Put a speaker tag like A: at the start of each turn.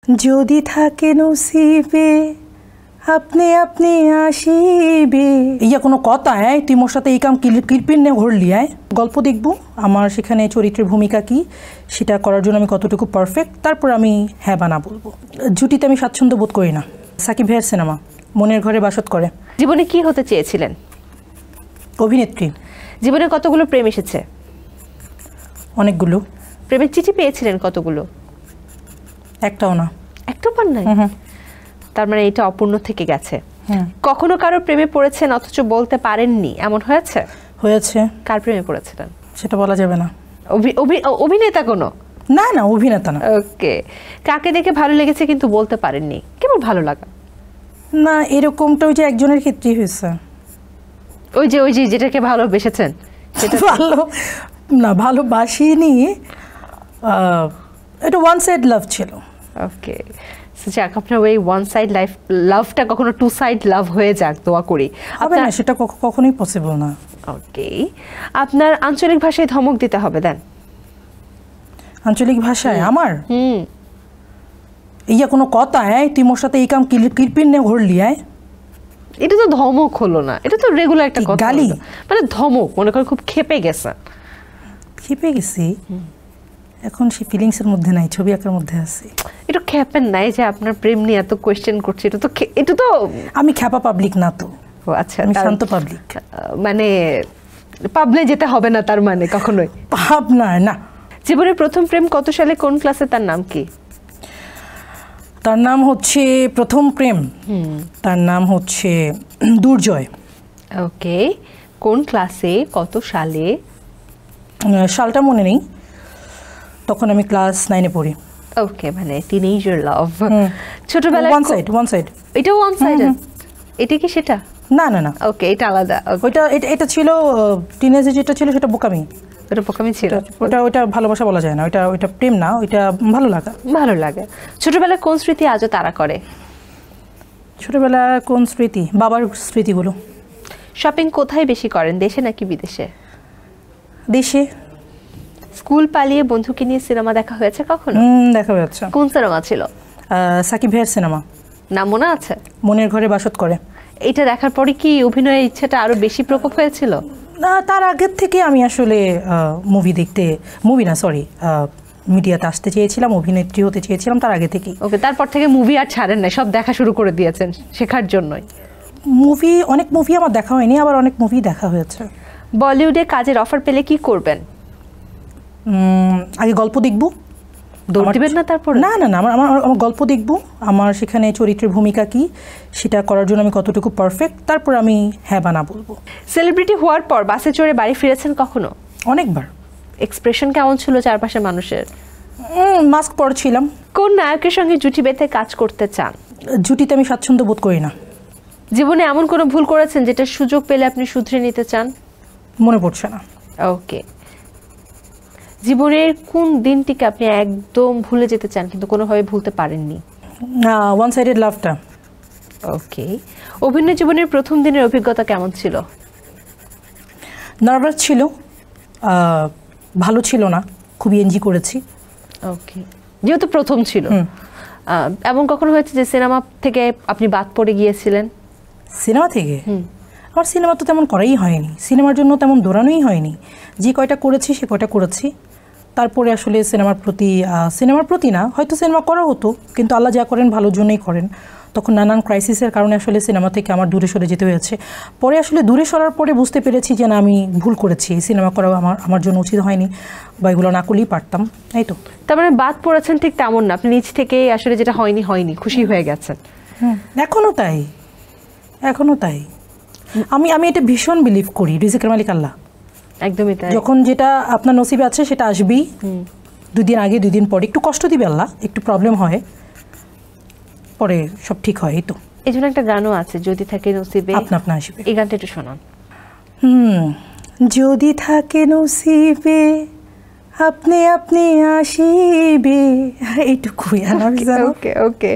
A: যদি থাকে নসিবে আপনি আপনি আসিবে। ইয়া কোনো কথা তুই মোর সাথে এই কাম কিরপিন নিয়ে ঘুরলি গল্প দেখব আমার সেখানে চরিত্রের ভূমিকা কি সেটা করার জন্য আমি কতটুকু পারফেক্ট, তারপর আমি হ্যাঁ বা না বলবো। জুটিতে আমি স্বাচ্ছন্দ্য বোধ করি না। সাকিব ভাইয়ের সিনেমা মনের ঘরে বাসত করে।
B: জীবনে কি হতে চেয়েছিলেন?
A: অভিনেত্রী।
B: জীবনে কতগুলো প্রেম এসেছে?
A: অনেকগুলো।
B: প্রেমের চিঠি পেয়েছিলেন কতগুলো?
A: একটাও না।
B: একটাও পান নাই? তার মানে এটা অপূর্ণ থেকে গেছে। কখনো কারো প্রেমে পড়েছেন অথচ বলতে পারেননি, এমন হয়েছে?
A: হয়েছে।
B: কার প্রেমে পড়েছিলেন?
A: সেটা বলা যাবে না।
B: অভিনেতা কোনো?
A: না না, অভিনেতা না।
B: ওকে। কাকে দেখে ভালো লেগেছে কিন্তু বলতে পারেননি, কেমন ভালো লাগা?
A: না, এরকমটা ওই যে একজনের ক্ষেত্রেই হয়েছে।
B: ওই যে যেটাকে ভালোবেসেছেন সেটা?
A: ভালো না, ভালোবাসিনি, এটা ওয়ান সাইড লাভ ছিল।
B: ওকে, যাক, আপনার ওই ওয়ান সাইড লাভটা কখনো টু সাইড লাভ হয়ে যাক, দোয়া করি।
A: আপনার সেটা কখনোই পসিবল না।
B: ওকে, আপনার আঞ্চলিক ভাষায় ধমক দিতে হবে, দেন।
A: আঞ্চলিক ভাষায় আমার? ইয়া কোনো কথা তুই মোর সাথে এই কাম কিরপিন নিয়ে ঘুরলি
B: এটা তো ধমক হলো না, এটা তো রেগুলার একটা কথা।
A: গালি
B: মানে ধমক, মনে করেন খুব ক্ষেপে গেছে।
A: ক্ষেপে গেছি? এখন সেই ফিলিংসের মধ্যে নাই, ছবি আঁকার মধ্যে আছি।
B: একটু ক্ষেপেন নাই যে আপনার প্রেম নিয়ে এত কোয়েশ্চেন করছে, এটা তো
A: আমি খ্যাপা পাবলিক না তো।
B: ও আচ্ছা,
A: আমি শান্ত পাবলিক।
B: মানে পাবনায় যেতে হবে না তার মানে কখনোই?
A: পাবনায় না।
B: জীবনের প্রথম প্রেম কত সালে, কোন ক্লাসে, তার নাম কি?
A: তার নাম হচ্ছে প্রথম প্রেম, তার নাম হচ্ছে দুর্জয়।
B: ওকে, কোন ক্লাসে, কত সালে?
A: সালটা মনে নেই, তখন আমি ক্লাস 9-এ পড়ি।
B: ওকে, মানে টিনেজার লাভ। ছোটবেলায়
A: ওয়ান সাইড।
B: এটা ওয়ান সাইড? এটা কি সেটা?
A: না না না,
B: ওকে, এটা আলাদা।
A: এটা ছিল টিনেজে, যেটা ছিল সেটা বোকামি।
B: এটা বোকামি ছিল?
A: ওটা ভালোবাসা বলা যায় না, ওটা প্রেম না, ওইটা ভালো লাগে।
B: ছোটবেলায় কোন স্মৃতি আজও তাড়া করে?
A: ছোটবেলার কোন স্মৃতি? বাবার স্মৃতিগুলো।
B: শপিং কোথায় বেশি করেন, দেশে নাকি বিদেশে?
A: দেশে।
B: স্কুল পালিয়ে বন্ধুকে নিয়ে সিনেমা দেখা হয়েছে কখনো?
A: দেখা হয়েছে।
B: কোন সিনেমা ছিল?
A: সাকিব ভাইয়ের সিনেমা।
B: নাম মনে আছে?
A: মনের ঘরে বাসত করে।
B: এটা দেখার পরে কি অভিনয়ের ইচ্ছাটা আরো বেশি প্রকোপ হয়েছিল?
A: না, তার আগের থেকে আমি আসলে মিডিয়াতে আসতে চেয়েছিলাম, অভিনেত্রী হতে চেয়েছিলাম তার আগে থেকেই।
B: ওকে, তারপর থেকে মুভি আর ছাড়েন নাই, সব দেখা শুরু করে দিয়েছেন শেখার জন্যই?
A: অনেক মুভি আমার দেখা হয়নি, আবার অনেক মুভি দেখা হয়েছে।
B: বলিউডে কাজের অফার পেলে কি করবেন?
A: আগে গল্প দেখব।
B: দৌড় দিবেন না তারপর?
A: না না না, আমার গল্প দেখব, আমার সেখানে চরিত্রের ভূমিকা কি সেটা করার জন্য আমি কতটুকু পারফেক্ট, তারপর আমি হ্যাঁ বা না বলবো।
B: সেলিব্রিটি হওয়ার পর বাসে চড়ে বাড়ি ফিরেছেন কখনো?
A: অনেকবার।
B: এক্সপ্রেশন কেমন ছিল চারপাশের মানুষের?
A: মাস্ক পরছিলাম।
B: কোন নায়কের সঙ্গে জুটি বেঁধে কাজ করতে চান?
A: জুটিতে আমি স্বাচ্ছন্দ্য বোধ করি না।
B: জীবনে এমন কোনো ভুল করেছেন যেটা সুযোগ পেলে আপনি শুধরে নিতে চান?
A: মনে পড়ছে না।
B: ওকে, জীবনের কোন দিনটিকে আপনি একদম ভুলে যেতে চান কিন্তু কোনোভাবে ভুলতে পারেননি?
A: ওয়ান সাইডেড লাভটা।
B: ওকে, অভিনয় জীবনের প্রথম দিনের অভিজ্ঞতা কেমন ছিল?
A: নার্ভাস ছিল, ভালো ছিল না, খুবই এনজয় করেছি।
B: ওকে, যেহেতু প্রথম ছিল। এমন কখনো হয়েছে যে সিনেমা থেকে আপনি বাদ পড়ে গিয়েছিলেন?
A: সিনেমা থেকে? আমার সিনেমা তো তেমন করাই হয়নি, সিনেমার জন্য তেমন দৌড়ানোই হয়নি। যে কয়টা করেছি সে কয়টা করেছি, তারপরে আসলে সিনেমার প্রতি না, হয়তো সিনেমা করা হতো, কিন্তু আল্লাহ যা করেন ভালোর জন্যই করেন। তখন নানান ক্রাইসিসের কারণে আসলে সিনেমা থেকে আমার দূরে সরে যেতে হয়েছে। পরে আসলে দূরে সরার পরে বুঝতে পেরেছি যে না, আমি ভুল করেছি, সিনেমা করা আমার জন্য উচিত হয়নি, বা এগুলো না করলেই পারতাম। এই তো।
B: তার মানে বাদ পড়েছেন ঠিক তেমন না, আপনি নিজ থেকে আসলে যেটা হয়নি খুশি হয়ে গেছেন।
A: এখনো তাই। আমি এটা ভীষণ বিলিভ করি, রিজিকের মালিক আল্লাহ।
B: একদমই তাই।
A: যখন যেটা আপনার নসিবে আছে সেটা আসবেই। 2 দিন আগে 2 দিন পরে একটু কষ্ট দিবে আল্লাহ, একটু প্রবলেম হয়, পরে সব ঠিক হয়। এই তো।
B: এই জন্য একটা গানও আছে, যদি থাকে নসিবে
A: আপনা আসবে।
B: এই গানটা একটু শোনান।
A: যদি থাকে নসিবে আপনি আসিবে, এইটুকুই।
B: ওকে।